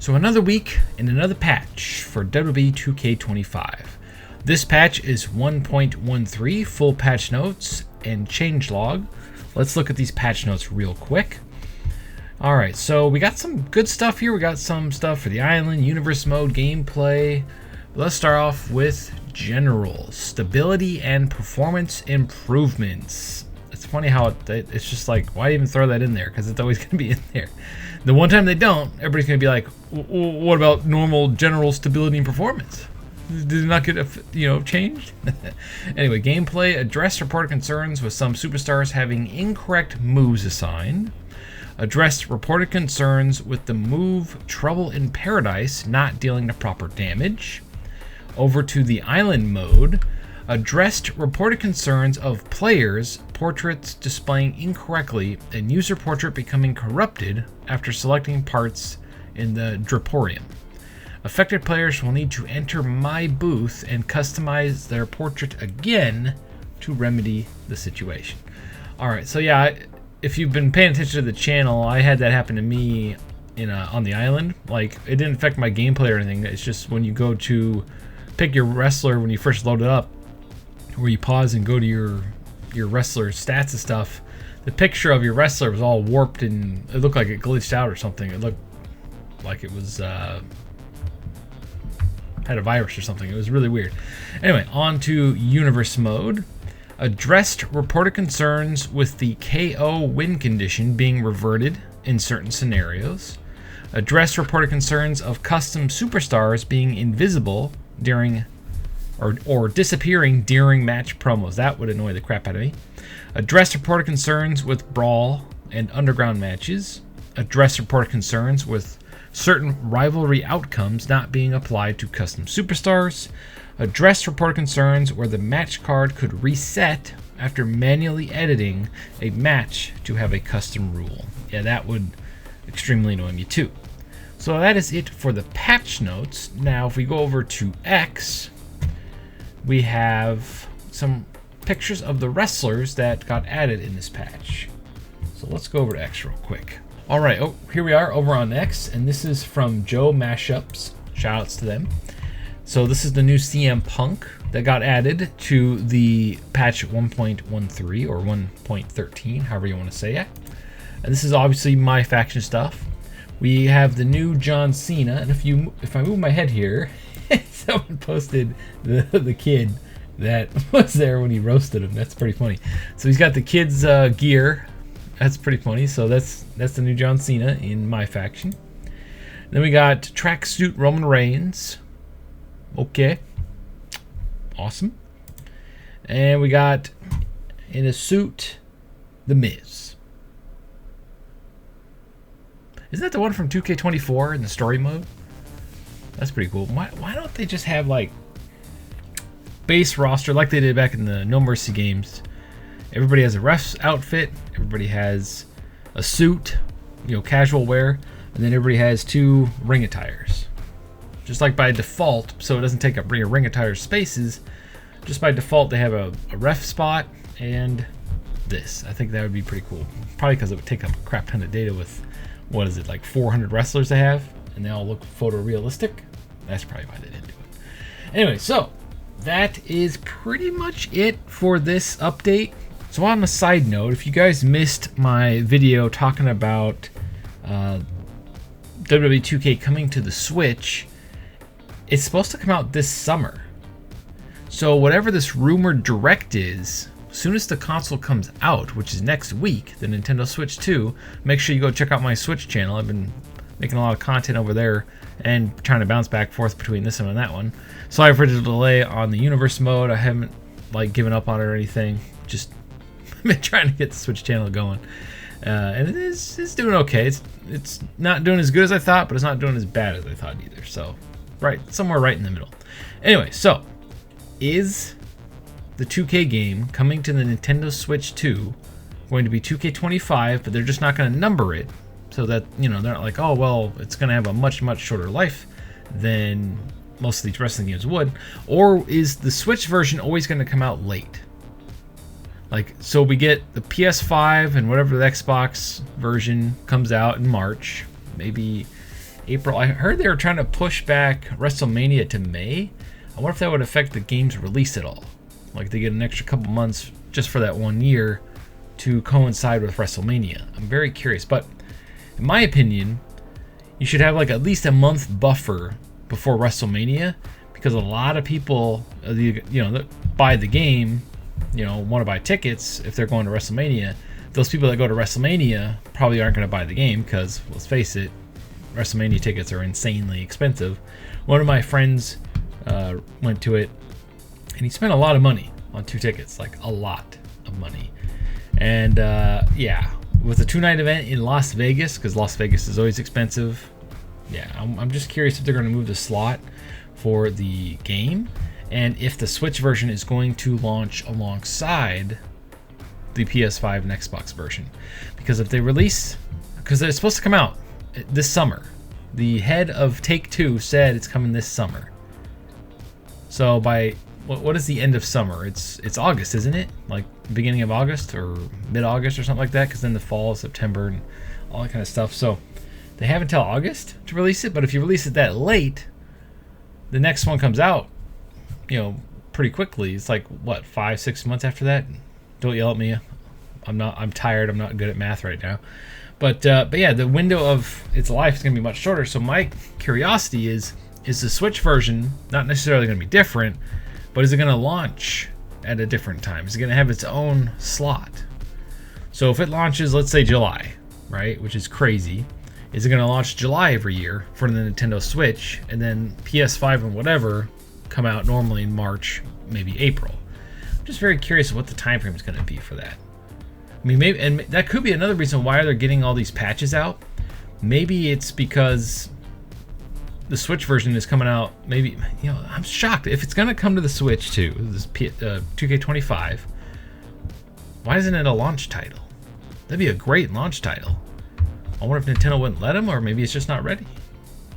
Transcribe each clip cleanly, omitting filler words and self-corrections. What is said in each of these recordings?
So another week and another patch for WWE 2K25. This patch is 1.13, full patch notes and changelog. Let's look at these patch notes real quick. Alright, so we got some good stuff here. We got some stuff for the island, universe mode, gameplay. Let's start off with general stability and performance improvements. It's funny how it's just like, why even throw that in there? Because it's always going to be in there. The one time they don't, everybody's going to be like, what about normal general stability and performance? Did it not get changed? Anyway, gameplay. Addressed reported concerns with some superstars having incorrect moves assigned. Addressed reported concerns with the move Trouble in Paradise not dealing the proper damage. Over to the island mode. Addressed reported concerns of players' portraits displaying incorrectly and user portrait becoming corrupted after selecting parts in the Draporium. Affected players will need to enter My Booth and customize their portrait again to remedy the situation. Alright, so yeah, if you've been paying attention to the channel, I had that happen to me on the island. Like, it didn't affect my gameplay or anything. It's just when you go to pick your wrestler when you first load it up, where you pause and go to your wrestler stats and stuff, the picture of your wrestler was all warped and it looked like it glitched out or something. It looked like it was had a virus or something. It was really weird. Anyway, on to universe mode. Addressed reported concerns with the KO win condition being reverted in certain scenarios. Addressed reported concerns of custom superstars being invisible during or disappearing during match promos. That would annoy the crap out of me. Addressed reported concerns with brawl and underground matches. Addressed reported concerns with certain rivalry outcomes not being applied to custom superstars. Addressed reported concerns where the match card could reset after manually editing a match to have a custom rule. Yeah, that would extremely annoy me too. So that is it for the patch notes. Now if we go over to X, we have some pictures of the wrestlers that got added in this patch. So let's go over to X real quick. All right, here we are over on X, and this is from Joe Mashups. Shoutouts to them. So this is the new CM Punk that got added to the patch 1.13 or 1.13, however you want to say it. And this is obviously my faction stuff. We have the new John Cena, and if I move my head here, someone posted the kid that was there when he roasted him. That's pretty funny. So he's got the kid's gear. That's pretty funny. So that's the new John Cena in my faction. Then we got tracksuit Roman Reigns. Okay. Awesome. And we got in a suit The Miz. Isn't that the one from 2K24 in the story mode? That's pretty cool. Why don't they just have like base roster like they did back in the No Mercy games? Everybody has a ref's outfit. Everybody has a suit, casual wear, and then everybody has 2 ring attires. Just like by default, so it doesn't take up your ring attire spaces. Just by default, they have a ref spot and this. I think that would be pretty cool. Probably because it would take up a crap ton of data with, what is it, like 400 wrestlers they have, and they all look photorealistic. That's probably why they didn't do it. Anyway, so that is pretty much it for this update. So on a side note, if you guys missed my video talking about WWE 2K coming to the Switch, it's supposed to come out this summer. So whatever this rumored direct is, as soon as the console comes out, which is next week, the Nintendo Switch 2, make sure you go check out my Switch channel. I've been making a lot of content over there and trying to bounce back and forth between this one and that one. Sorry for the delay on the universe mode. I haven't given up on it or anything. Just been trying to get the Switch channel going. And it's doing okay. It's not doing as good as I thought, but it's not doing as bad as I thought either. So somewhere right in the middle. Anyway, so is the 2K game coming to the Nintendo Switch 2 going to be 2K25, but they're just not going to number it so that, they're not like, oh, well, it's going to have a much, much shorter life than most of these wrestling games would? Or is the Switch version always going to come out late? So we get the PS5 and whatever the Xbox version comes out in March, maybe April. I heard they were trying to push back WrestleMania to May. I wonder if that would affect the game's release at all. Like they get an extra couple months just for that 1 year to coincide with WrestleMania. I'm very curious, but in my opinion, you should have like at least a month buffer before WrestleMania, because a lot of people, that buy the game, want to buy tickets if they're going to WrestleMania. Those people that go to WrestleMania probably aren't going to buy the game because, let's face it, WrestleMania tickets are insanely expensive. One of my friends went to it, and he spent a lot of money on 2 tickets, like a lot of money. And with a 2-night event in Las Vegas, because Las Vegas is always expensive. Yeah, I'm just curious if they're going to move the slot for the game, and if the Switch version is going to launch alongside the PS5 and Xbox version. Because if they release, because it's supposed to come out this summer. The head of Take-Two said it's coming this summer. So by what is the end of summer? It's August, isn't it? Like beginning of August or mid-August or something like that, because then the fall, September, and all that kind of stuff. So they have until August to release it, but if you release it that late, the next one comes out, pretty quickly. It's like, what, 5-6 months after that? Don't yell at me. I'm tired. I'm not good at math right now. But yeah, the window of its life is going to be much shorter. So my curiosity is the Switch version not necessarily going to be different, but is it going to launch at a different time? Is it going to have its own slot? So if it launches, let's say July, right, which is crazy, is it going to launch July every year for the Nintendo Switch, and then PS5 and whatever come out normally in March, maybe April? I'm just very curious what the time frame is going to be for that. I mean, maybe, and that could be another reason why they're getting all these patches out. Maybe it's because the Switch version is coming out. Maybe, I'm shocked if it's going to come to the Switch too. This 2K25. Why isn't it a launch title? That'd be a great launch title. I wonder if Nintendo wouldn't let them, or maybe it's just not ready.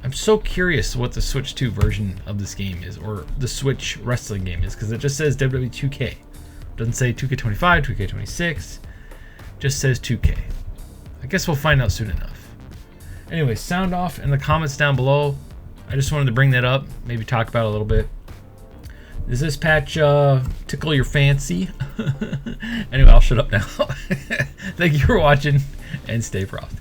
I'm so curious what the Switch 2 version of this game is, or the Switch wrestling game is, because it just says WWE 2K. It doesn't say 2K25, 2K26. Just says 2K. I guess we'll find out soon enough. Anyway, sound off in the comments down below. I just wanted to bring that up, maybe talk about it a little bit. Does this patch tickle your fancy? Anyway, I'll shut up now. Thank you for watching, and stay frosty.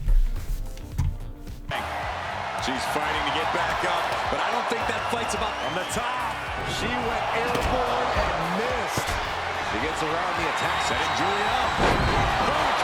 She's fighting to get back up, but I don't think that fight's about from the top. She went airborne and missed. She gets around the attack, setting Julia up.